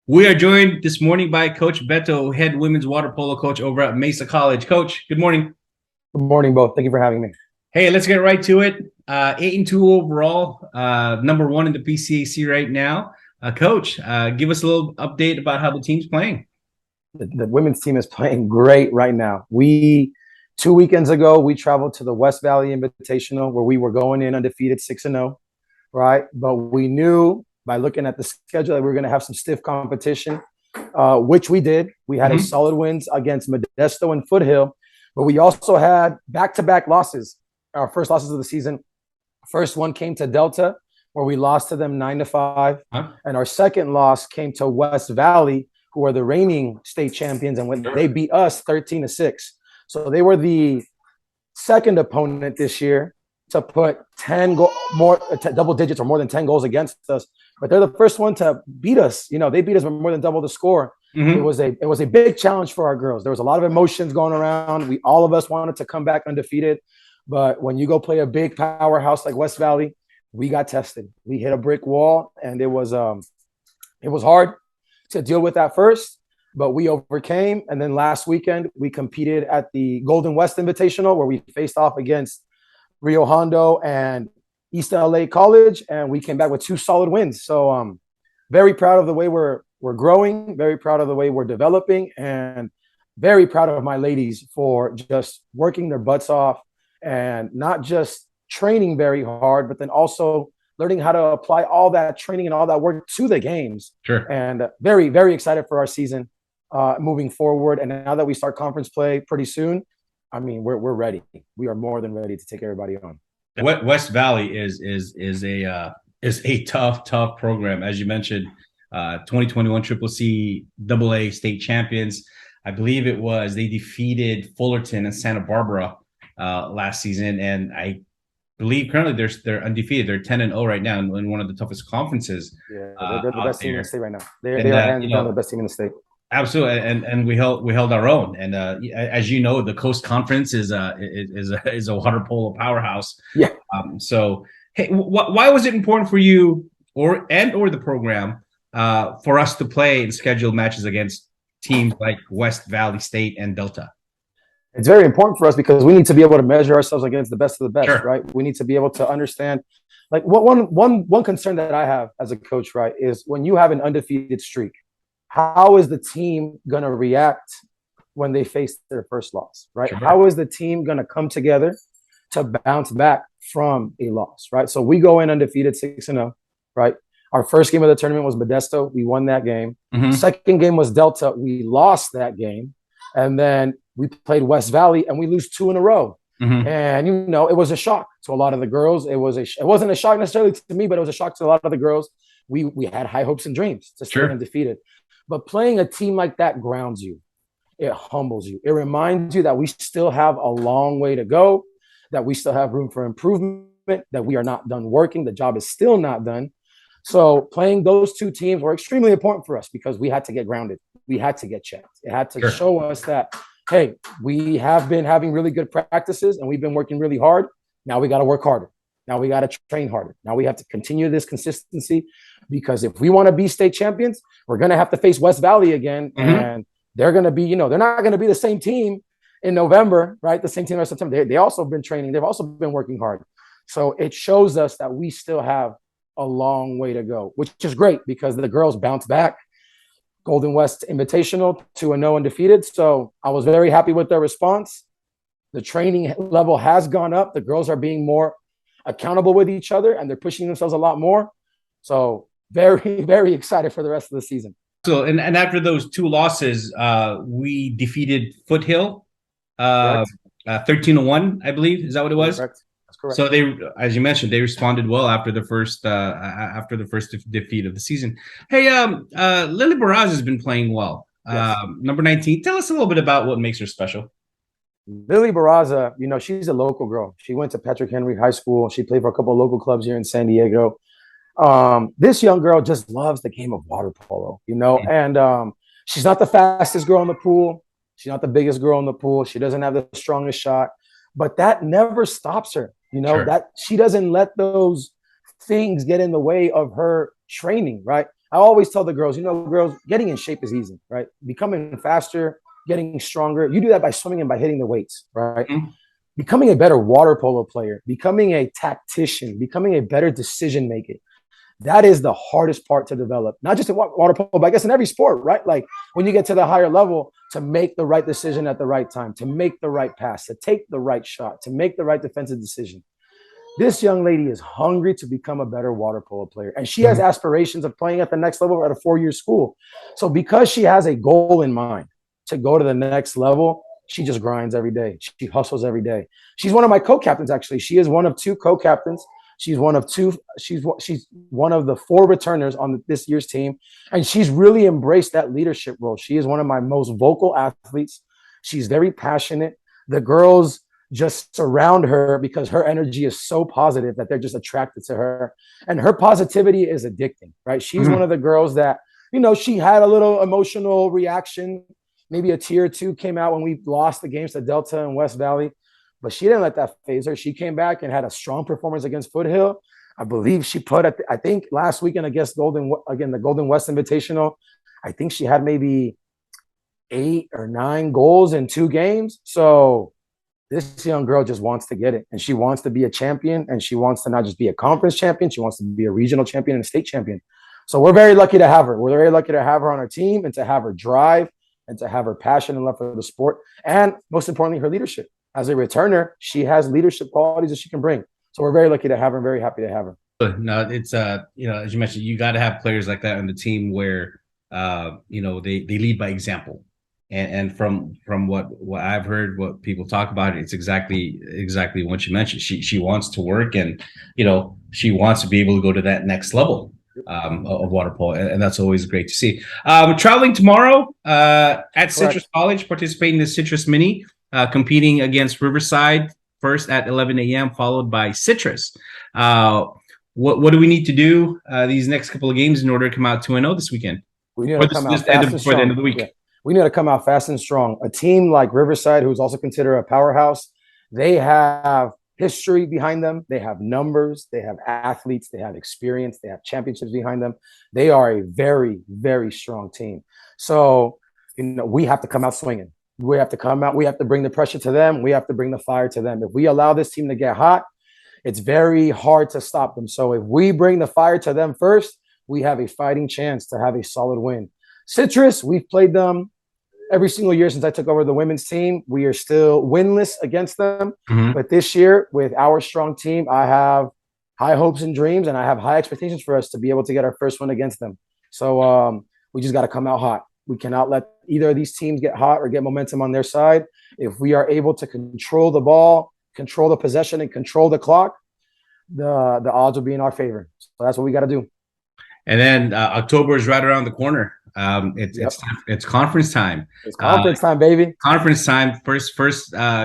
We are joined this morning by Coach Beto, head women's water polo coach over at Mesa College. Coach, good morning. Good morning, both. Thank you for having me. Hey, let's get right to it. 8-2 overall, number one in the PCAC right now. Coach, give us a little update about how the team's playing. The women's team is playing great right now. 2 weekends ago, we traveled to the West Valley Invitational where we were going in undefeated 6-0, right? But we knew by looking at the schedule that we were going to have some stiff competition, which we did. We had a solid wins against Modesto and Foothill, but we also had back-to-back losses. Our first losses of the season. First one came to Delta, where we lost to them 9-5. And our second loss came to West Valley, who are the reigning state champions, and when they beat us 13-6. So they were the second opponent this year to put double digits or more than 10 goals against us. But they're the first one to beat us. You know, they beat us by more than double the score. It was a big challenge for our girls. There was a lot of emotions going around. All of us wanted to come back undefeated. But when you go play a big powerhouse like West Valley, we got tested. We hit a brick wall, and it was hard to deal with at first, but we overcame. And then last weekend, we competed at the Golden West Invitational, where we faced off against Rio Hondo and East LA College, and we came back with 2 solid wins. So very proud of the way we're growing, very proud of the way we're developing, and very proud of my ladies for just working their butts off and not just training very hard, but then also learning how to apply all that training and all that work to the games. Sure. And very, very excited for our season moving forward. And now that we start conference play pretty soon, I mean, we're ready. We are more than ready to take everybody on. West Valley is a tough program, as you mentioned. 2021 Triple C AA state champions. I believe they defeated Fullerton and Santa Barbara last season, and I believe currently they're undefeated. They're 10-0 right now in one of the toughest conferences. Yeah, they're the best team in the state right now. They are the best team in the state. Absolutely, and we held our own. And as you know, the Coast Conference is a water polo powerhouse. Yeah. So, hey, why was it important for you or the program for us to play and schedule matches against teams like West Valley State and Delta? It's very important for us because we need to be able to measure ourselves against the best of the best, Sure. Right? We need to be able to understand. Like one concern that I have as a coach, right, is when you have an undefeated streak, how is the team going to react when they face their first loss, right? Sure. How is the team going to come together to bounce back from a loss, right? So we go in undefeated 6-0, right? Our first game of the tournament was Modesto. We won that game. Second game was Delta. We lost that game. And then we played West Valley, and we lose 2 in a row. And, it was a shock to a lot of the girls. It wasn't a shock necessarily to me, but it was a shock to a lot of the girls. We had high hopes and dreams to stay undefeated. But playing a team like that grounds you. It humbles you. It reminds you that we still have a long way to go, that we still have room for improvement, that we are not done working. The job is still not done. So playing those 2 teams were extremely important for us because we had to get grounded. We had to get checked. It had to show us that, hey, we have been having really good practices and we've been working really hard. Now we got to work harder. Now we got to train harder. Now we have to continue this consistency because if we want to be state champions, we're going to have to face West Valley again. And they're going to be, they're not going to be the same team in November, right? The same team in September. They also been training. They've also been working hard. So it shows us that we still have a long way to go, which is great because the girls bounce back. Golden West Invitational 2-0 undefeated. So I was very happy with their response. The training level has gone up. The girls are being more accountable with each other and they're pushing themselves a lot more. So very, very excited for the rest of the season. So, and after those 2 losses, we defeated Foothill 13-1, I believe. Is that what it was? Correct. That's correct. So they, as you mentioned, they responded well after the first defeat of the season. Hey, Lily Barraza has been playing well. Yes. Number 19. Tell us a little bit about what makes her special. Lily Barraza, she's a local girl. She went to Patrick Henry High School. She played for a couple of local clubs here in San Diego. This young girl just loves the game of water polo, and she's not the fastest girl in the pool. She's not the biggest girl in the pool. She doesn't have the strongest shot, but that never stops her. That she doesn't let those things get in the way of her training, right? I always tell the girls, girls, getting in shape is easy, right? Becoming faster, getting stronger. You do that by swimming and by hitting the weights, right? Mhm. Becoming a better water polo player, becoming a tactician, becoming a better decision maker. That is the hardest part to develop, not just in water polo, but I guess in every sport, right? Like when you get to the higher level, to make the right decision at the right time, to make the right pass, to take the right shot, to make the right defensive decision. This young lady is hungry to become a better water polo player. And she has aspirations of playing at the next level at a 4-year school. So because she has a goal in mind to go to the next level, she just grinds every day. She hustles every day. She's one of my co-captains, actually. She is one of 2 co-captains. She's one of 2. She's one of the 4 returners on this year's team. And she's really embraced that leadership role. She is one of my most vocal athletes. She's very passionate. The girls just surround her because her energy is so positive that they're just attracted to her. And her positivity is addicting, right? She's one of the girls that, she had a little emotional reaction. Maybe a tear or two came out when we lost the games to Delta and West Valley, but she didn't let that phase her. She came back and had a strong performance against Foothill. I believe she put, I think last weekend against the Golden West Invitational, I think she had maybe 8 or 9 goals in 2 games. So this young girl just wants to get it, and she wants to be a champion, and she wants to not just be a conference champion, she wants to be a regional champion and a state champion. So we're very lucky to have her. We're very lucky to have her on our team and to have her drive and to have her passion and love for the sport. And most importantly, her leadership. As a returner, she has leadership qualities that she can bring. So we're very lucky to have her and very happy to have her. No, it's as you mentioned, you got to have players like that on the team where they lead by example. And from what I've heard, what people talk about, it's exactly what you mentioned. She wants to work, and she wants to be able to go to that next level of water polo, and that's always great to see. Traveling tomorrow at Citrus College, participating in the Citrus Mini, competing against Riverside first at 11 a.m., followed by Citrus. What do we need to do these next couple of games in order to come out 2-0 this weekend? We need to come out fast and strong. Before the end of the week. Yeah. We need to come out fast and strong. A team like Riverside, who's also considered a powerhouse, they have history behind them. They have numbers. They have athletes. They have experience. They have championships behind them. They are a very, very strong team. So, we have to come out swinging. We have to come out. We have to bring the pressure to them. We have to bring the fire to them. If we allow this team to get hot, it's very hard to stop them. So if we bring the fire to them first, we have a fighting chance to have a solid win. Citrus, we've played them every single year since I took over the women's team. We are still winless against them. But this year, with our strong team, I have high hopes and dreams, and I have high expectations for us to be able to get our first win against them. So we just got to come out hot. We cannot let either of these teams get hot or get momentum on their side. If we are able to control the ball, control the possession, and control the clock, the odds will be in our favor. So that's what we got to do. And then October is right around the corner. It's conference time. It's conference time, baby. Conference time. First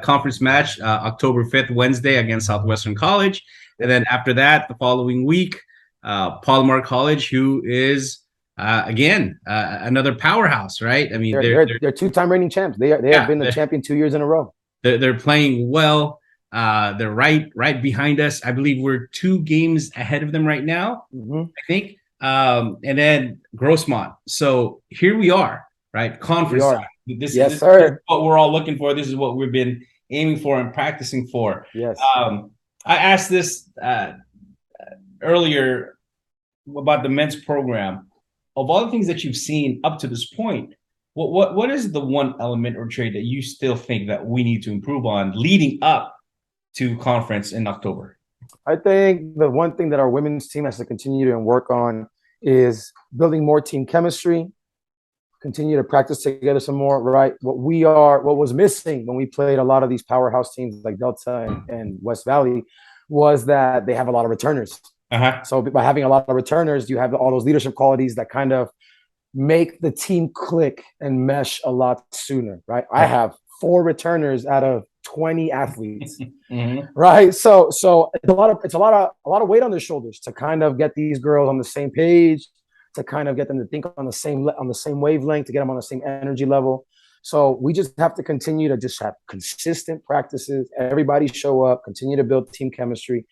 conference match, October 5th, Wednesday against Southwestern College. And then after that, the following week, Palomar College, who is again another powerhouse, right? I mean, they're 2-time reigning champs. They have been the champion 2 years in a row. They're playing well. They're right behind us. I believe we're 2 games ahead of them right now. I think. And then Grossmont. So here we are, right? Conference time. This is what we're all looking for. This is what we've been aiming for and practicing for. Yes. I asked this earlier about the men's program. Of all the things that you've seen up to this point, what is the one element or trait that you still think that we need to improve on leading up to conference in October? I think the one thing that our women's team has to continue to work on is building more team chemistry, continue to practice together some more, right? What was missing when we played a lot of these powerhouse teams like Delta and West Valley was that they have a lot of returners. So by having a lot of returners, you have all those leadership qualities that kind of make the team click and mesh a lot sooner, right? I have 4 returners out of 20 athletes, right? So it's a lot of weight on their shoulders to kind of get these girls on the same page, to kind of get them to think on the same wavelength, to get them on the same energy level. So we just have to continue to just have consistent practices. Everybody show up, continue to build team chemistry,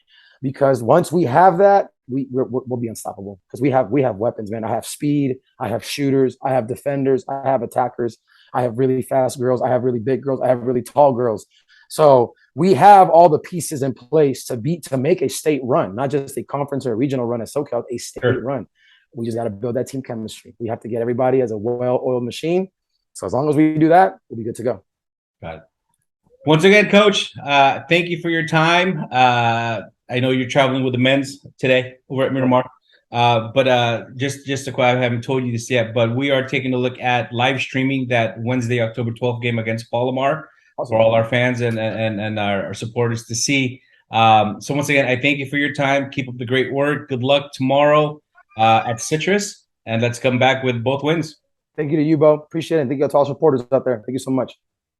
because once we have that, we'll be unstoppable because we have weapons, man. I have speed, I have shooters, I have defenders, I have attackers, I have really fast girls, I have really big girls, I have really tall girls. So we have all the pieces in place to make a state run, not just a conference or a regional run at SoCal, a state Sure. run. We just got to build that team chemistry. We have to get everybody as a well-oiled machine. So as long as we do that, we'll be good to go. Got it. Once again, Coach, thank you for your time. I know you're traveling with the men's today over at Miramar. But just to quiet, I haven't told you this yet, but we are taking a look at live streaming that Wednesday, October 12th game against Palomar Awesome. for all our fans and our supporters to see. So once again, I thank you for your time. Keep up the great work. Good luck tomorrow at Citrus, and let's come back with both wins. Thank you to you, Bo. Appreciate it. And thank you to all supporters out there. Thank you so much.